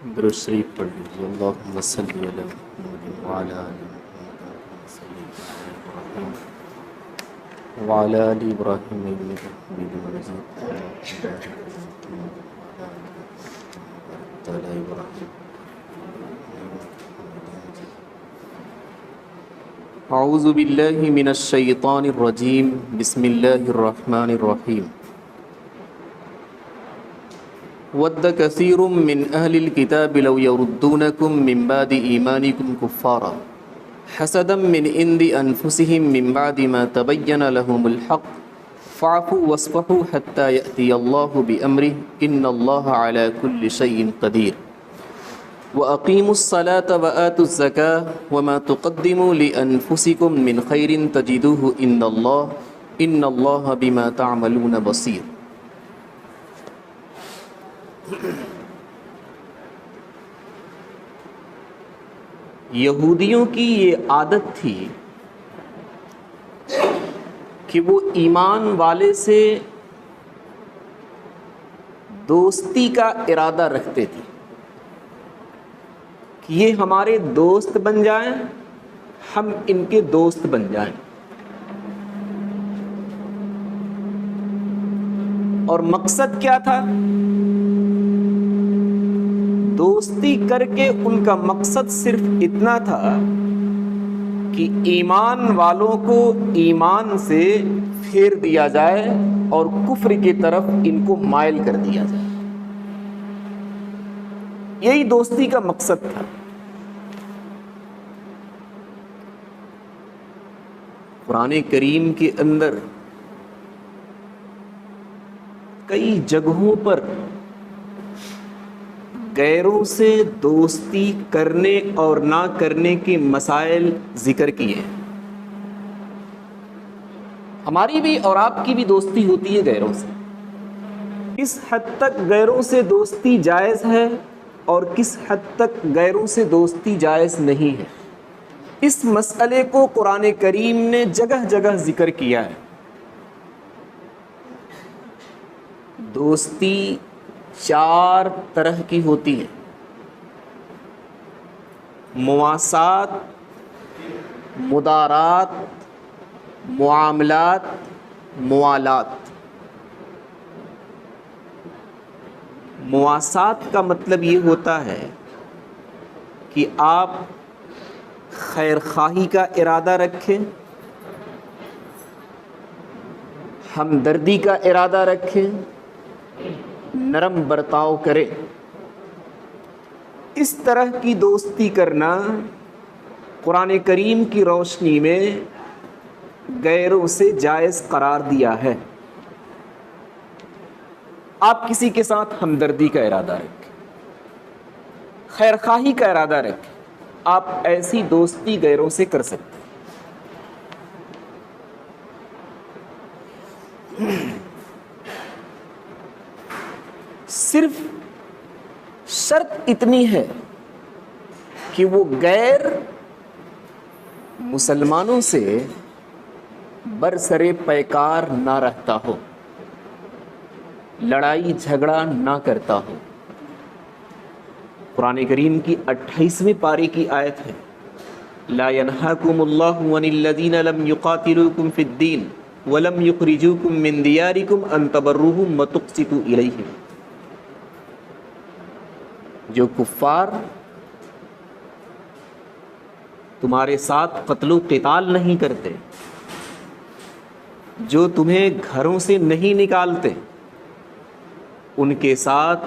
درود شریف پڑھ لیجیے۔ اللہم صلی علی محمد وعلی آل محمد وعلی آل ابراہیم انک حمید مجید۔ اعوذ باللہ من الشیطان الرجیم، بسم اللہ الرحمن الرحیم۔ ود کثیر من اہل الکتاب لو یردونکم من بعد ایمانکم کفارا حسدا من عند انفسهم من بعد ما تبین لهم الحق فاعفوا واصفحوا حتى یأتی اللہ بأمره ان اللہ علی کل شیء قدیر وَأَقِيمُوا الصَّلَاةَ وَآتُوا الزَّكَاةَ وَمَا تُقَدِّمُوا لِأَنفُسِكُم مِّنْ خَيْرٍ تَجِدُوهُ عِندَ اللَّهِ إِنَّ اللَّهَ بِمَا تَعْمَلُونَ بَصِيرٌ۔ یہودیوں کی یہ عادت تھی کہ وہ ایمان والے سے دوستی کا ارادہ رکھتے تھے کہ یہ ہمارے دوست بن جائیں، ہم ان کے دوست بن جائیں، اور مقصد کیا تھا؟ دوستی کر کے ان کا مقصد صرف اتنا تھا کہ ایمان والوں کو ایمان سے پھیر دیا جائے اور کفر کی طرف ان کو مائل کر دیا جائے۔ یہی دوستی کا مقصد تھا۔ قرآن کریم کے اندر کئی جگہوں پر غیروں سے دوستی کرنے اور نہ کرنے کے مسائل ذکر کیے ہیں۔ ہماری بھی اور آپ کی بھی دوستی ہوتی ہے غیروں سے۔ کس حد تک غیروں سے دوستی جائز ہے اور کس حد تک غیروں سے دوستی جائز نہیں ہے، اس مسئلے کو قرآن کریم نے جگہ جگہ ذکر کیا ہے۔ دوستی چار طرح کی ہوتی ہے: مواسات، مدارات، معاملات، موالات۔ مواسات کا مطلب یہ ہوتا ہے کہ آپ خیر خواہی کا ارادہ رکھیں، ہمدردی کا ارادہ رکھیں، نرم برتاؤ کریں۔ اس طرح کی دوستی کرنا قرآن کریم کی روشنی میں غیروں سے جائز قرار دیا ہے۔ آپ کسی کے ساتھ ہمدردی کا ارادہ رکھیں، خیر خواہی کا ارادہ رکھیں، آپ ایسی دوستی غیروں سے کر سکتے ہیں۔ صرف شرط اتنی ہے کہ وہ غیر مسلمانوں سے برسرے پیکار نہ رہتا ہو، لڑائی جھگڑا نہ کرتا ہو۔ قرآن کریم کی 28ویں پارے کی آیت ہے: لا ينهاكم الله عن الذين لم يقاتلوكم في الدين ولم يخرجوكم من دياركم ان تبروهم وتقسطوا اليهم۔ جو کفار تمہارے ساتھ قتل و قتال نہیں کرتے، جو تمہیں گھروں سے نہیں نکالتے، ان کے ساتھ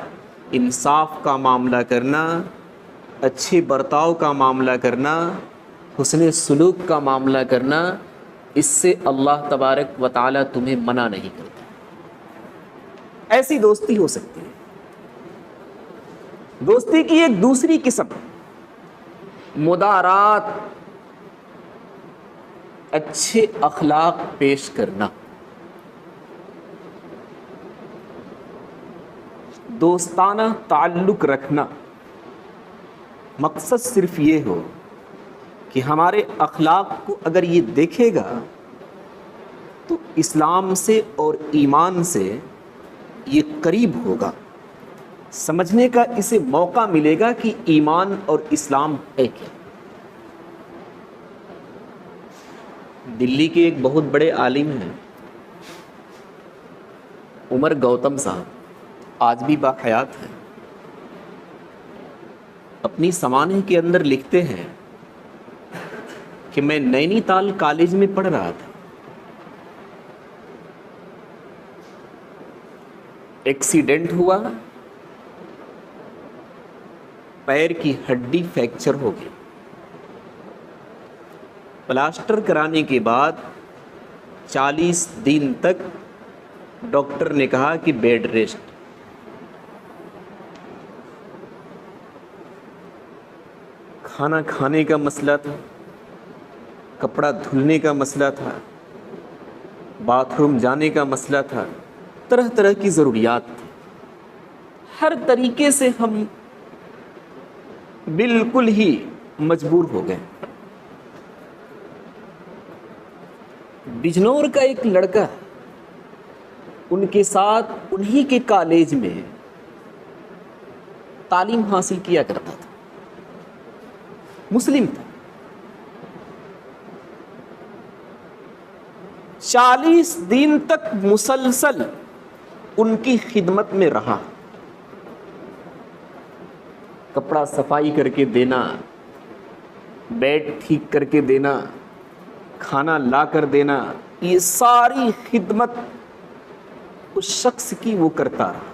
انصاف کا معاملہ کرنا، اچھے برتاؤ کا معاملہ کرنا، حسن سلوک کا معاملہ کرنا، اس سے اللہ تبارک و تعالیٰ تمہیں منع نہیں کرتا۔ ایسی دوستی ہو سکتی ہے۔ دوستی کی ایک دوسری قسم مدارات، اچھے اخلاق پیش کرنا۔ دوستانہ تعلق رکھنا، مقصد صرف یہ ہو کہ ہمارے اخلاق کو اگر یہ دیکھے گا تو اسلام سے اور ایمان سے یہ قریب ہوگا، سمجھنے کا اسے موقع ملے گا کہ ایمان اور اسلام ہے کیا۔ دلی کے ایک بہت بڑے عالم ہیں عمر گوتم صاحب، آج بھی باحیات ہیں۔ اپنی سوانح کے اندر لکھتے ہیں کہ میں نینی تال کالج میں پڑھ رہا تھا، ایکسیڈنٹ ہوا، پیر کی ہڈی فریکچر ہو گئی، پلاسٹر کرانے کے بعد 40 دن تک ڈاکٹر نے کہا کہ بیڈ ریسٹ۔ کھانا کھانے کا مسئلہ تھا، کپڑا دھلنے کا مسئلہ تھا، باتھ روم جانے کا مسئلہ تھا، طرح طرح کی ضروریات تھی۔ ہر طریقے سے ہم بالکل ہی مجبور ہو گئے۔ بجنور کا ایک لڑکا ان کے ساتھ انہی کے کالج میں تعلیم حاصل کیا کرتا تھا، مسلم تھا، 40 دن تک مسلسل ان کی خدمت میں رہا، کپڑا صفائی کر کے دینا، بیڈ ٹھیک کر کے دینا، کھانا لا کر دینا، یہ ساری خدمت اس شخص کی وہ کرتا رہا۔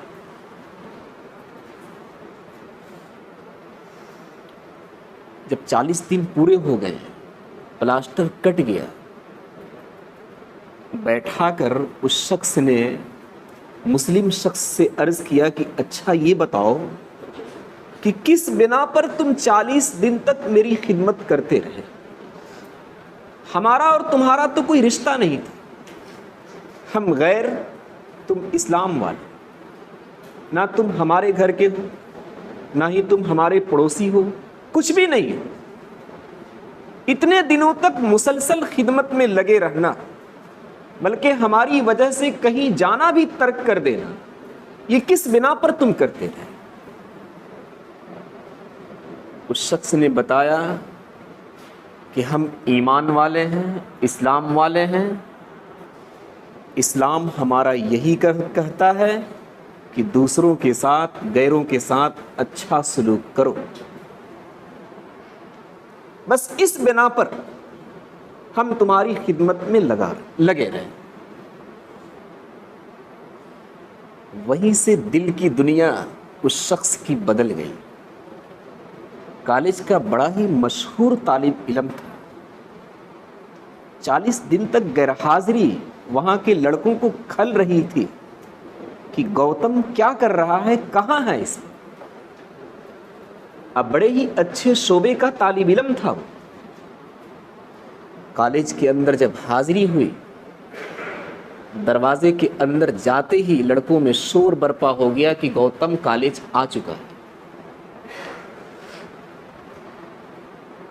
جب 40 دن پورے ہو گئے، پلاسٹر کٹ گیا، بیٹھا کر اس شخص نے مسلم شخص سے عرض کیا کہ اچھا یہ بتاؤ کہ کس بنا پر تم 40 دن تک میری خدمت کرتے رہے؟ ہمارا اور تمہارا تو کوئی رشتہ نہیں تھا، ہم غیر، تم اسلام والے، نہ تم ہمارے گھر کے ہو، نہ ہی تم ہمارے پڑوسی ہو، کچھ بھی نہیں ہو۔ اتنے دنوں تک مسلسل خدمت میں لگے رہنا، بلکہ ہماری وجہ سے کہیں جانا بھی ترک کر دینا، یہ کس بنا پر تم کرتے تھے؟ اس شخص نے بتایا کہ ہم ایمان والے ہیں، اسلام والے ہیں، اسلام ہمارا یہی کہتا ہے کہ دوسروں کے ساتھ، غیروں کے ساتھ اچھا سلوک کرو۔ بس اس بنا پر ہم تمہاری خدمت میں لگے رہے۔ وہیں سے دل کی دنیا اس شخص کی بدل گئی۔ کالج کا بڑا ہی مشہور طالب علم تھا، 40 دن تک غیر حاضری وہاں کے لڑکوں کو کھل رہی تھی کہ گوتم کیا کر رہا ہے، کہاں ہے اس میں۔ اب بڑے ہی اچھے شعبے کا طالب علم تھا وہ۔ کالج کے اندر جب حاضری ہوئی، دروازے کے اندر جاتے ہی لڑکوں میں شور برپا ہو گیا کہ گوتم کالج آ چکا ہے۔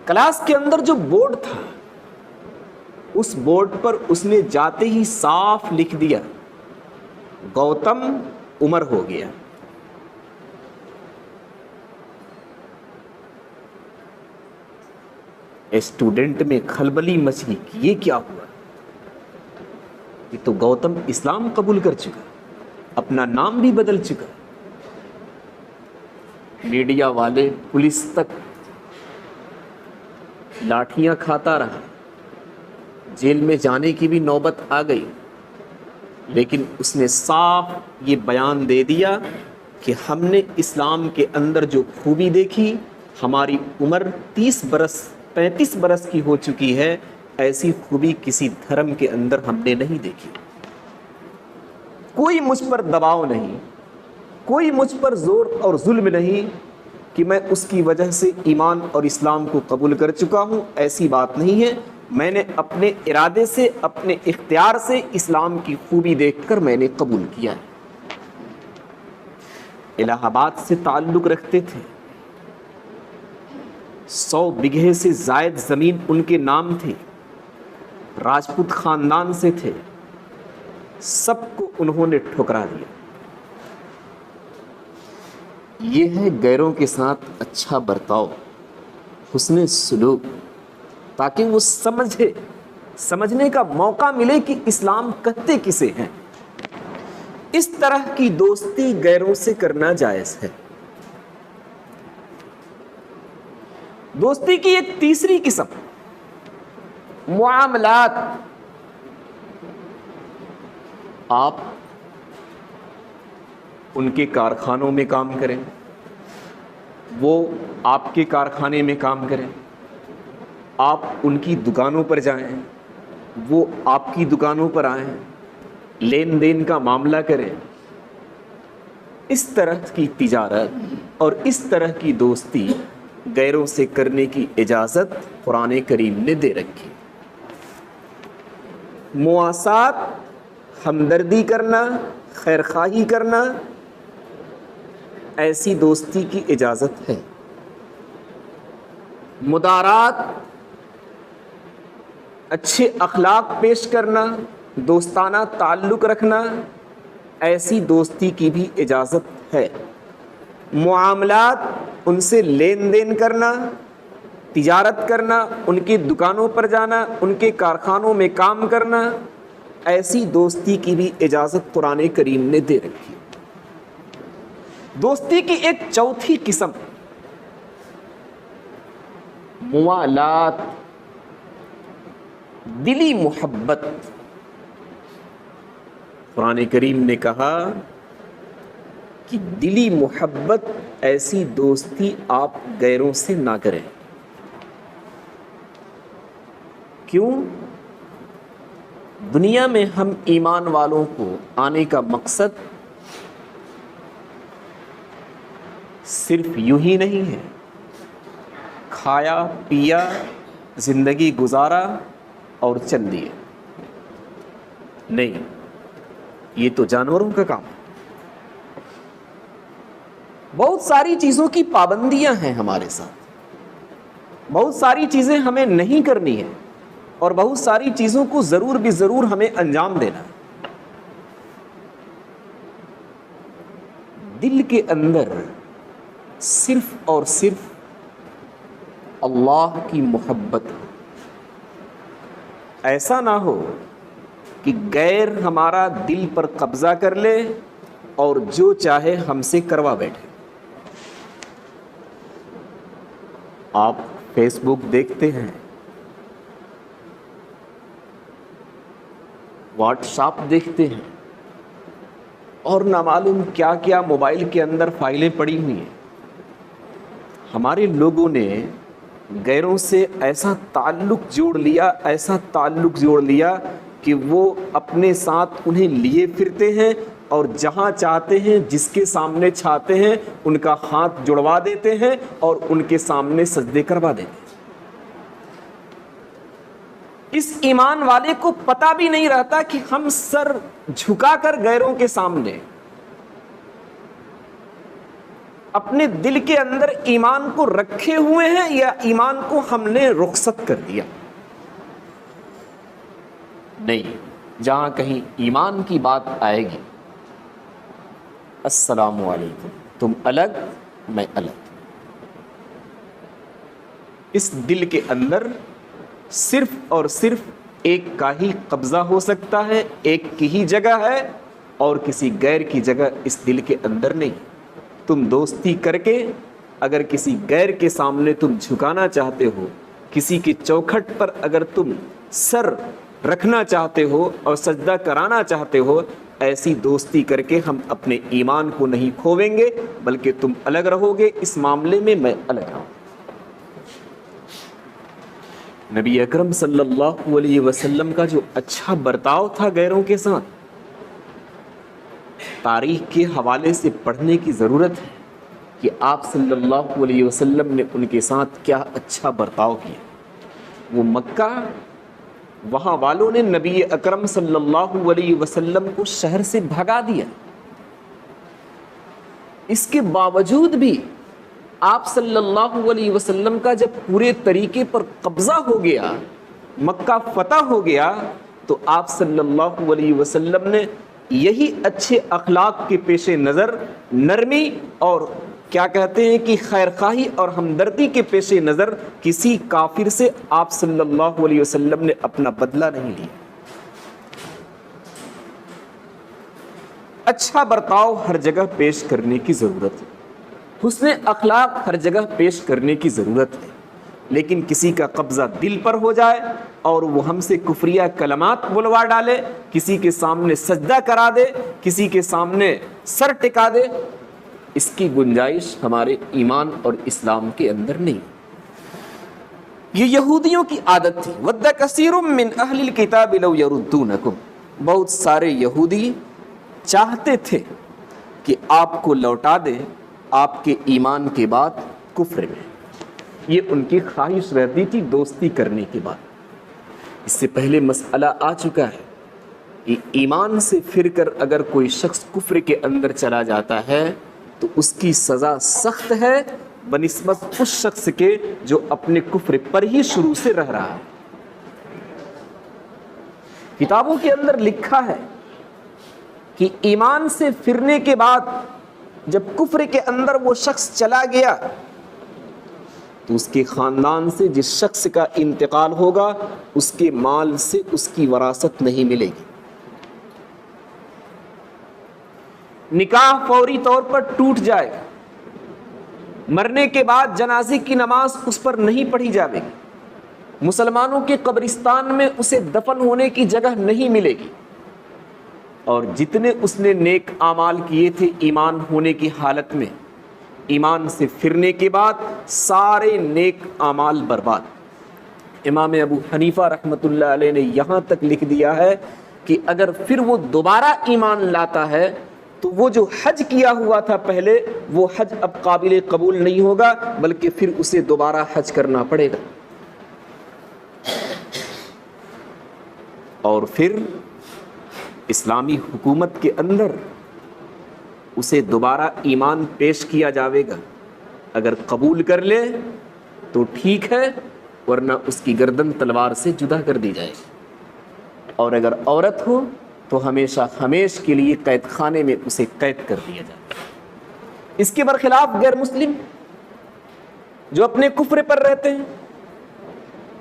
کلاس کے اندر جو بورڈ تھا، اس بورڈ پر اس نے جاتے ہی صاف لکھ دیا، گوتم عمر ہو گیا۔ اسٹوڈنٹ میں کھلبلی مچ گئی کہ یہ کیا ہوا؟ یہ تو گوتم اسلام قبول کر چکا، اپنا نام بھی بدل چکا۔ میڈیا والے، پولیس تک لاٹھیاں کھاتا رہا، جیل میں جانے کی بھی نوبت آ گئی، لیکن اس نے صاف یہ بیان دے دیا کہ ہم نے اسلام کے اندر جو خوبی دیکھی، ہماری عمر 35 برس کی ہو چکی ہے، ایسی خوبی کسی دھرم کے اندر ہم نے نہیں دیکھی۔ کوئی مجھ پر دباؤ نہیں، کوئی مجھ پر زور اور ظلم نہیں کہ میں اس کی وجہ سے ایمان اور اسلام کو قبول کر چکا ہوں، ایسی بات نہیں ہے۔ میں نے اپنے ارادے سے، اپنے اختیار سے اسلام کی خوبی دیکھ کر میں نے قبول کیا ہے۔ الہ آباد سے تعلق رکھتے تھے، 100 بیگھے سے زائد زمین ان کے نام تھی، راجپوت خاندان سے تھے، سب کو انہوں نے ٹھکرا دیا۔ یہ ہے غیروں کے ساتھ اچھا برتاؤ، حسن سلوک، تاکہ وہ سمجھنے کا موقع ملے کہ اسلام کہتے کسے ہیں۔ اس طرح کی دوستی غیروں سے کرنا جائز ہے۔ دوستی کی ایک تیسری قسم معاملات۔ آپ ان کے کارخانوں میں کام کریں، وہ آپ کے کارخانے میں کام کریں، آپ ان کی دکانوں پر جائیں، وہ آپ کی دکانوں پر آئیں، لین دین کا معاملہ کریں۔ اس طرح کی تجارت اور اس طرح کی دوستی غیروں سے کرنے کی اجازت قرآن کریم نے دے رکھی۔ مواسات، ہمدردی کرنا، خیرخواہی کرنا، ایسی دوستی کی اجازت ہے۔ مدارات، اچھے اخلاق پیش کرنا، دوستانہ تعلق رکھنا، ایسی دوستی کی بھی اجازت ہے۔ معاملات، ان سے لین دین کرنا، تجارت کرنا، ان کی دکانوں پر جانا، ان کے کارخانوں میں کام کرنا، ایسی دوستی کی بھی اجازت قرآن کریم نے دے رکھی۔ دوستی کی ایک چوتھی قسم موالات، دلی محبت۔ قرآن کریم نے کہا کہ دلی محبت، ایسی دوستی آپ غیروں سے نہ کریں۔ کیوں؟ دنیا میں ہم ایمان والوں کو آنے کا مقصد صرف یوں ہی نہیں ہے کھایا پیا زندگی گزارا اور چل دیے، نہیں، یہ تو جانوروں کا کام ہے۔ بہت ساری چیزوں کی پابندیاں ہیں ہمارے ساتھ، بہت ساری چیزیں ہمیں نہیں کرنی ہیں، اور بہت ساری چیزوں کو ضرور بھی ضرور ہمیں انجام دینا ہے۔ دل کے اندر صرف اور صرف اللہ کی محبت، ایسا نہ ہو کہ غیر ہمارا دل پر قبضہ کر لے اور جو چاہے ہم سے کروا بیٹھے۔ آپ فیس بک دیکھتے ہیں، واٹس ایپ دیکھتے ہیں، اور نہ معلوم کیا کیا موبائل کے اندر فائلیں پڑی ہوئی ہیں۔ ہمارے لوگوں نے غیروں سے ایسا تعلق جوڑ لیا کہ وہ اپنے ساتھ انہیں لیے پھرتے ہیں، اور جہاں چاہتے ہیں، جس کے سامنے چاہتے ہیں، ان کا ہاتھ جڑوا دیتے ہیں اور ان کے سامنے سجدے کروا دیتے ہیں۔ اس ایمان والے کو پتہ بھی نہیں رہتا کہ ہم سر جھکا کر غیروں کے سامنے اپنے دل کے اندر ایمان کو رکھے ہوئے ہیں، یا ایمان کو ہم نے رخصت کر دیا۔ نہیں، جہاں کہیں ایمان کی بات آئے گی، السلام علیکم، تم الگ میں الگ۔ اس دل کے اندر صرف اور صرف ایک کا ہی قبضہ ہو سکتا ہے، ایک کی ہی جگہ ہے، اور کسی غیر کی جگہ اس دل کے اندر نہیں۔ تم دوستی کر کے اگر کسی غیر کے سامنے تم جھکانا چاہتے ہو، کسی کی چوکھٹ پر اگر تم سر رکھنا چاہتے ہو اور سجدہ کرانا چاہتے ہو، ایسی دوستی کر کے ہم اپنے ایمان کو نہیں کھویں گے، بلکہ تم الگ رہو گے اس معاملے میں، میں الگ رہوں۔ نبی اکرم صلی اللہ علیہ وسلم کا جو اچھا برتاؤ تھا غیروں کے ساتھ، تاریخ کے حوالے سے پڑھنے کی ضرورت ہے کہ آپ صلی اللہ علیہ وسلم نے ان کے ساتھ کیا اچھا برتاؤ کیا۔ وہ مکہ، وہاں والوں نے نبی اکرم صلی اللہ علیہ وسلم کو شہر سے بھگا دیا، اس کے باوجود بھی آپ صلی اللہ علیہ وسلم کا جب پورے طریقے پر قبضہ ہو گیا، مکہ فتح ہو گیا، تو آپ صلی اللہ علیہ وسلم نے یہی اچھے اخلاق کے پیش نظر نرمی اور کیا کہتے ہیں کہ خیر خواہی اور ہمدردی کے پیش نظر کسی کافر سے آپ صلی اللہ علیہ وسلم نے اپنا بدلہ نہیں لیا. اچھا برتاؤ ہر جگہ پیش کرنے کی ضرورت ہے, حسن اخلاق ہر جگہ پیش کرنے کی ضرورت ہے, لیکن کسی کا قبضہ دل پر ہو جائے اور وہ ہم سے کفریہ کلمات بلوا ڈالے, کسی کے سامنے سجدہ کرا دے, کسی کے سامنے سر ٹکا دے, اس کی گنجائش ہمارے ایمان اور اسلام کے اندر نہیں. یہ یہودیوں کی عادت تھی. وَدَّ كَثِيرٌ مِّنْ أَهْلِ الْكِتَابِ لَوْ يَرُدُّونَكُمْ, بہت سارے یہودی چاہتے تھے کہ آپ کو لوٹا دیں آپ کے ایمان کے بعد کفر میں. یہ ان کی خواہش رہتی تھی دوستی کرنے کے بعد. اس سے پہلے مسئلہ آ چکا ہے کہ ایمان سے پھر کر اگر کوئی شخص کفر کے اندر چلا جاتا ہے تو اس کی سزا سخت ہے بنسبت اس شخص کے جو اپنے کفر پر ہی شروع سے رہ رہا ہے. کتابوں کے اندر لکھا ہے کہ ایمان سے پھرنے کے بعد جب کفر کے اندر وہ شخص چلا گیا تو اس کے خاندان سے جس شخص کا انتقال ہوگا اس کے مال سے اس کی وراثت نہیں ملے گی. نکاح فوری طور پر ٹوٹ جائے گا. مرنے کے بعد جنازے کی نماز اس پر نہیں پڑھی جائے گی. مسلمانوں کے قبرستان میں اسے دفن ہونے کی جگہ نہیں ملے گی. اور جتنے اس نے نیک اعمال کیے تھے ایمان ہونے کی حالت میں, ایمان سے پھرنے کے بعد سارے نیک اعمال برباد. امام ابو حنیفہ رحمۃ اللہ علیہ نے یہاں تک لکھ دیا ہے کہ اگر پھر وہ دوبارہ ایمان لاتا ہے تو وہ جو حج کیا ہوا تھا پہلے وہ حج اب قابل قبول نہیں ہوگا بلکہ پھر اسے دوبارہ حج کرنا پڑے گا. اور پھر اسلامی حکومت کے اندر اسے دوبارہ ایمان پیش کیا جاوے گا. اگر قبول کر لے تو ٹھیک ہے, ورنہ اس کی گردن تلوار سے جدا کر دی جائے گی. اور اگر عورت ہو تو ہمیشہ ہمیش کے لیے قید خانے میں اسے قید کر دیا جائے. اس کے برخلاف غیر مسلم جو اپنے کفر پر رہتے ہیں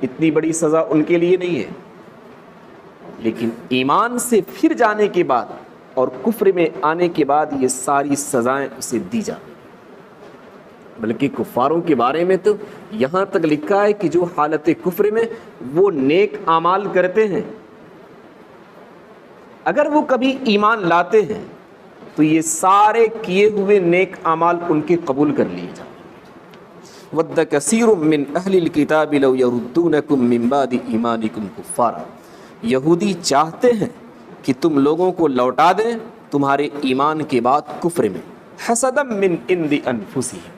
اتنی بڑی سزا ان کے لیے نہیں ہے, لیکن ایمان سے پھر جانے کے بعد اور کفر میں آنے کے بعد یہ ساری سزائیں اسے دی جائیں. بلکہ کفاروں کے بارے میں تو یہاں تک لکھا ہے کہ جو حالت کفر میں وہ نیک اعمال کرتے ہیں اگر وہ کبھی ایمان لاتے ہیں تو یہ سارے کیے ہوئے نیک اعمال ان کے قبول کر لیے جائیں. وَدَّ كَثِيرٌ مِّنْ أَهْلِ الْكِتَابِ لَوْ يَرُدُّونَكُمْ مِّن بَعْدِ إِيمَانِكُمْ كُفَّارًا, یہودی چاہتے ہیں کہ تم لوگوں کو لوٹا دیں تمہارے ایمان کے بعد کفر میں. حسدم من عند انفسہم,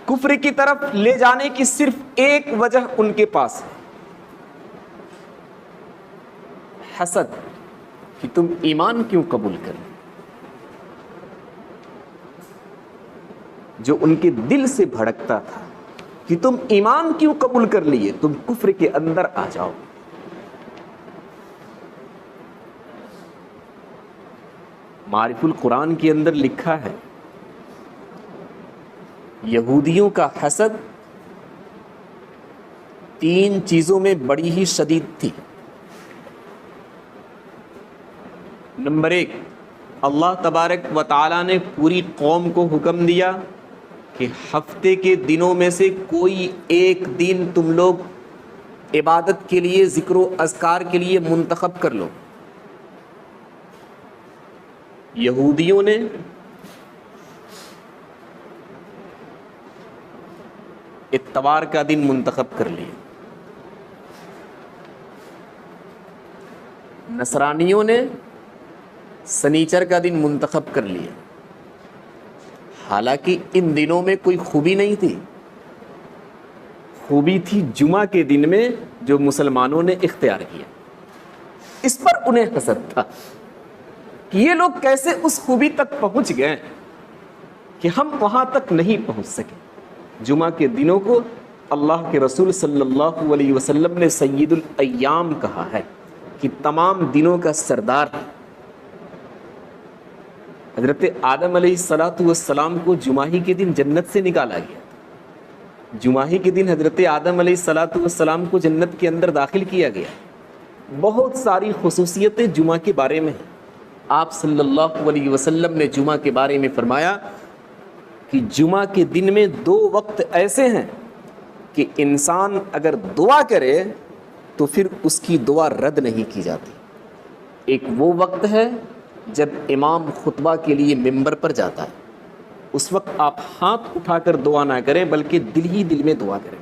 کفر کی طرف لے جانے کی صرف ایک وجہ ان کے پاس ہے, حسد, کہ تم ایمان کیوں قبول کریں. جو ان کے دل سے بھڑکتا تھا کہ تم ایمان کیوں قبول کر لیے, تم کفر کے اندر آ جاؤ. معارف القرآن کے اندر لکھا ہے یہودیوں کا حسد 3 چیزوں میں بڑی ہی شدید تھی. نمبر 1, اللہ تبارک و تعالیٰ نے پوری قوم کو حکم دیا کہ ہفتے کے دنوں میں سے کوئی ایک دن تم لوگ عبادت کے لیے, ذکر و اذکار کے لیے منتخب کر لو. یہودیوں نے اتوار کا دن منتخب کر لیا, نصرانیوں نے سنیچر کا دن منتخب کر لیا. حالانکہ ان دنوں میں کوئی خوبی نہیں تھی, خوبی تھی جمعہ کے دن میں جو مسلمانوں نے اختیار کیا. اس پر انہیں حسد تھا کہ یہ لوگ کیسے اس خوبی تک پہنچ گئے کہ ہم وہاں تک نہیں پہنچ سکے. جمعہ کے دنوں کو اللہ کے رسول صلی اللہ علیہ وسلم نے سید الایام کہا ہے کہ تمام دنوں کا سردار ہے. حضرت آدم علیہ السلام کو جمعہ کے دن جنت سے نکالا گیا، جمعہ کے دن حضرت آدم علیہ السلام کو جنت کے اندر داخل کیا گیا۔ بہت ساری خصوصیتیں جمعہ کے بارے میں ہیں۔ آپ صلی اللہ علیہ وسلم نے جمعہ کے بارے میں فرمایا کہ جمعہ کے دن میں 2 وقت ایسے ہیں کہ انسان اگر دعا کرے تو پھر اس کی دعا رد نہیں کی جاتی۔ ایک وہ وقت ہے جب امام خطبہ کے لیے ممبر پر جاتا ہے، اس وقت آپ ہاتھ اٹھا کر دعا نہ کریں بلکہ دل ہی دل میں دعا کریں۔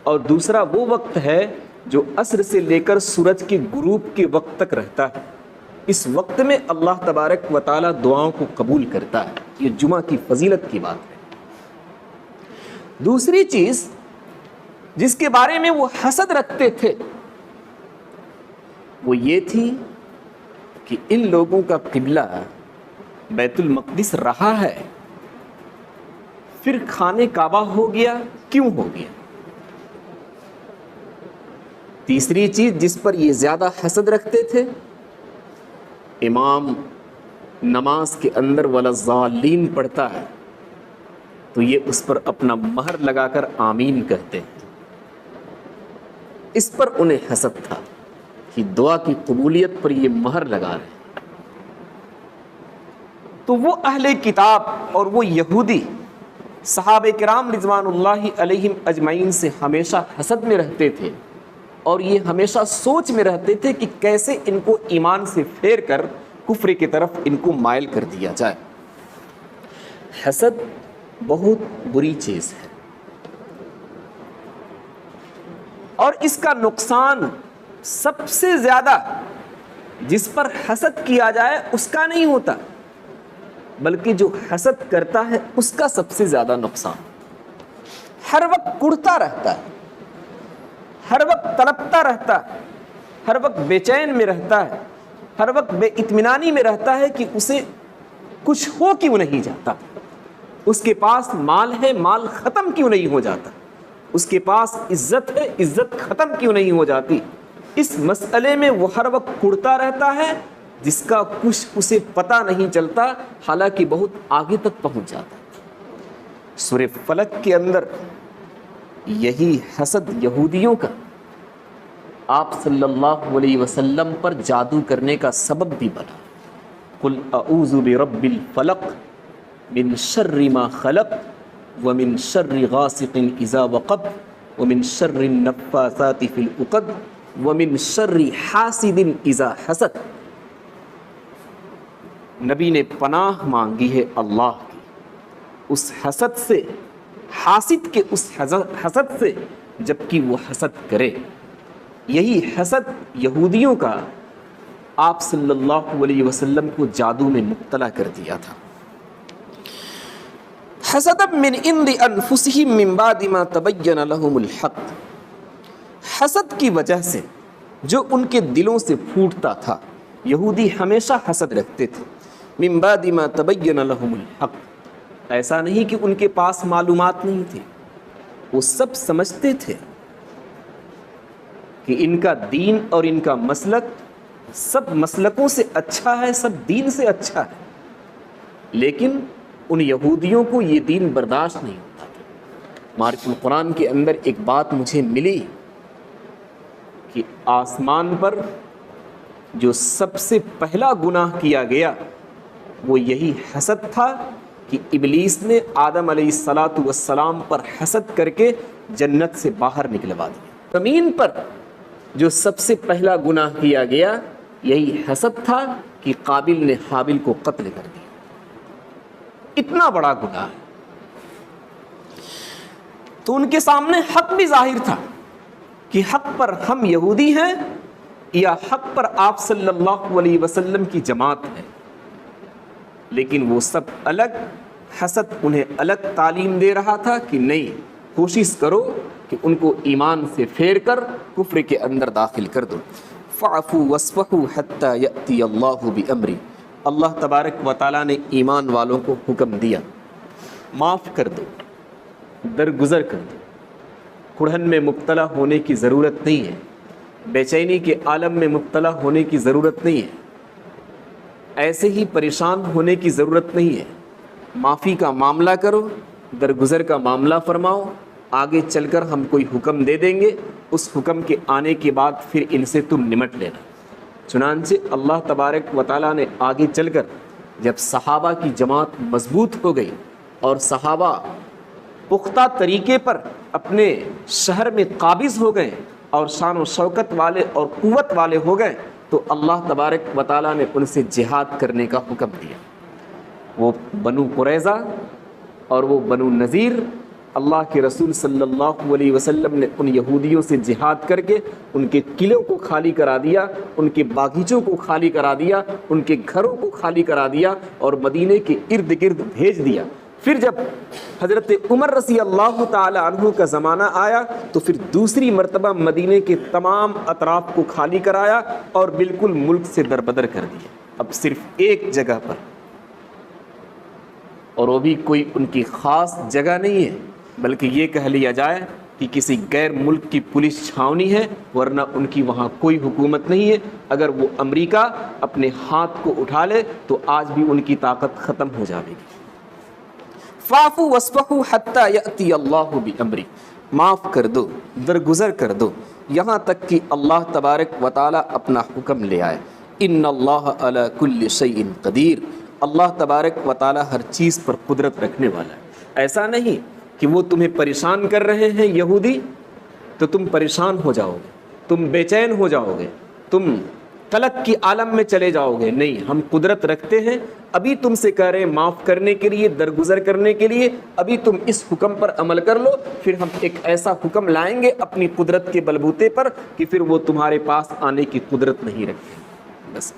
اور دوسرا وہ وقت ہے جو عصر سے لے کر سورج کے غروب کے وقت تک رہتا ہے، اس وقت میں اللہ تبارک و تعالیٰ دعاؤں کو قبول کرتا ہے۔ یہ جمعہ کی فضیلت کی بات ہے۔ دوسری چیز جس کے بارے میں وہ حسد رکھتے تھے وہ یہ تھی کہ ان لوگوں کا قبلہ بیت المقدس رہا ہے، پھر خانہ کعبہ ہو گیا، کیوں ہو گیا؟ تیسری چیز جس پر یہ زیادہ حسد رکھتے تھے، امام نماز کے اندر وَلَضَّالِّينَ پڑھتا ہے تو یہ اس پر اپنا مہر لگا کر آمین کہتے ہیں۔ اس پر انہیں حسد تھا کہ دعا کی قبولیت پر یہ مہر لگا رہے ہیں۔ تو وہ اہل کتاب اور وہ یہودی صحابہ کرام رضوان اللہ علیہم اجمعین سے ہمیشہ حسد میں رہتے تھے، اور یہ ہمیشہ سوچ میں رہتے تھے کہ کیسے ان کو ایمان سے پھیر کر کفر کی طرف ان کو مائل کر دیا جائے۔ حسد بہت بری چیز ہے، اور اس کا نقصان سب سے زیادہ جس پر حسد کیا جائے اس کا نہیں ہوتا، بلکہ جو حسد کرتا ہے اس کا سب سے زیادہ نقصان۔ ہر وقت کڑھتا رہتا ہے، ہر وقت تڑپتا رہتا ہے، ہر وقت بے چین میں رہتا ہے، ہر وقت بے اطمینانی میں رہتا ہے کہ اسے کچھ ہو کیوں نہیں جاتا، اس کے پاس مال ہے، مال ختم کیوں نہیں ہو جاتا، اس کے پاس عزت ہے، عزت ختم کیوں نہیں ہو جاتی۔ اس مسئلے میں وہ ہر وقت کڑھتا رہتا ہے، جس کا کچھ اسے پتہ نہیں چلتا، حالانکہ بہت آگے تک پہنچ جاتا ہے۔ سورہ فلق کے اندر یہی حسد یہودیوں کا آپ صلی اللہ علیہ وسلم پر جادو کرنے کا سبب بھی بنا۔ قل اعوذ برب الفلق من شر ما خلق ومن شر غاسق اذا وقب ومن شر النفاثات في العقد ومن شر حاسد اذا حسد۔ نبی نے پناہ مانگی ہے اللہ کی اس حسد سے، حاسد کے اس حسد سے جبکہ وہ حسد کرے۔ یہی حسد یہودیوں کا آپ صلی اللہ علیہ وسلم کو جادو میں مبتلا کر دیا تھا۔ حسد من عند انفسهم من بعد ما تبین لهم الحق، حسد کی وجہ سے جو ان کے دلوں سے پھوٹتا تھا۔ یہودی ہمیشہ حسد رکھتے تھے۔ من بعد ما تبین لهم الحق، ایسا نہیں کہ ان کے پاس معلومات نہیں تھی، وہ سب سمجھتے تھے کہ ان کا دین اور ان کا مسلک سب مسلکوں سے اچھا ہے، سب دین سے اچھا ہے، لیکن ان یہودیوں کو یہ دین برداشت نہیں ہوتا تھا۔ معرفت القرآن کے اندر ایک بات مجھے ملی کہ آسمان پر جو سب سے پہلا گناہ کیا گیا وہ یہی حسد تھا کہ ابلیس نے آدم علیہ السلام پر حسد کر کے جنت سے باہر نکلوا دیا۔ زمین پر جو سب سے پہلا گناہ کیا گیا یہی حسد تھا کہ قابل نے حابل کو قتل کر دیا۔ اتنا بڑا گناہ ہے۔ تو ان کے سامنے حق بھی ظاہر تھا کہ حق پر ہم یہودی ہیں یا حق پر آپ صلی اللہ علیہ وسلم کی جماعت ہے، لیکن وہ سب الگ، حسد انہیں الگ تعلیم دے رہا تھا کہ نہیں، کوشش کرو کہ ان کو ایمان سے پھیر کر کفر کے اندر داخل کر دو۔ فَاعْفُوا وَاصْفَحُوا حَتَّى يَأْتِيَ اللَّهُ بِأَمْرِهِ، اللہ تبارک و تعالیٰ نے ایمان والوں کو حکم دیا معاف کر دو، درگزر کر دو، کڑھن میں مبتلا ہونے کی ضرورت نہیں ہے، بے چینی کے عالم میں مبتلا ہونے کی ضرورت نہیں ہے۔ ایسے ہی پریشان ہونے کی ضرورت نہیں ہے. معافی کا معاملہ کرو, درگزر کا معاملہ فرماؤ, آگے چل کر ہم کوئی حکم دے دیں گے, اس حکم کے آنے کے بعد پھر ان سے تم نمٹ لینا. چنانچہ اللہ تبارک و تعالیٰ نے آگے چل کر جب صحابہ کی جماعت مضبوط ہو گئی اور صحابہ پختہ طریقے پر اپنے شہر میں قابض ہو گئے اور شان و شوکت والے اور قوت والے ہو گئے, تو اللہ تبارک و تعالیٰ نے ان سے جہاد کرنے کا حکم دیا. وہ بنو قریظہ اور وہ بنو نذیر, اللہ کے رسول صلی اللہ علیہ وسلم نے ان یہودیوں سے جہاد کر کے ان کے قلعوں کو خالی کرا دیا, ان کے باغیچوں کو خالی کرا دیا, ان کے گھروں کو خالی کرا دیا اور مدینے کے ارد گرد بھیج دیا. پھر جب حضرت عمر رضی اللہ تعالی عنہ کا زمانہ آیا تو پھر دوسری مرتبہ مدینے کے تمام اطراف کو خالی کرایا اور بالکل ملک سے دربدر کر دیا. اب صرف ایک جگہ پر, اور وہ بھی کوئی ان کی خاص جگہ نہیں ہے, بلکہ یہ کہہ لیا جائے کہ کسی غیر ملک کی پولیس چھاونی ہے, ورنہ ان کی وہاں کوئی حکومت نہیں ہے. اگر وہ امریکہ اپنے ہاتھ کو اٹھا لے تو آج بھی ان کی طاقت ختم ہو جائے گی. فاعفوا واصفحوا حتی یأتی اللہ بامرہ, معاف کر دو, درگزر کر دو, یہاں تک کہ اللہ تبارک و تعالیٰ اپنا حکم لے آئے. ان اللہ علی کل شیء قدیر, اللہ تبارک و تعالیٰ ہر چیز پر قدرت رکھنے والا ہے. ایسا نہیں کہ وہ تمہیں پریشان کر رہے ہیں یہودی تو تم پریشان ہو جاؤ گے, تم بے چین ہو جاؤ گے, تم قلق کی عالم میں چلے جاؤ گے. نہیں, ہم قدرت رکھتے ہیں. ابھی تم سے کہہ رہے ہیں معاف کرنے کے لیے, درگزر کرنے کے لیے, ابھی تم اس حکم پر عمل کر لو, پھر ہم ایک ایسا حکم لائیں گے اپنی قدرت کے بلبوتے پر کہ پھر وہ تمہارے پاس آنے کی قدرت نہیں رکھتے. بس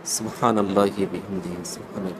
سبحان اللہ بحمدہ, سبحان اللہ.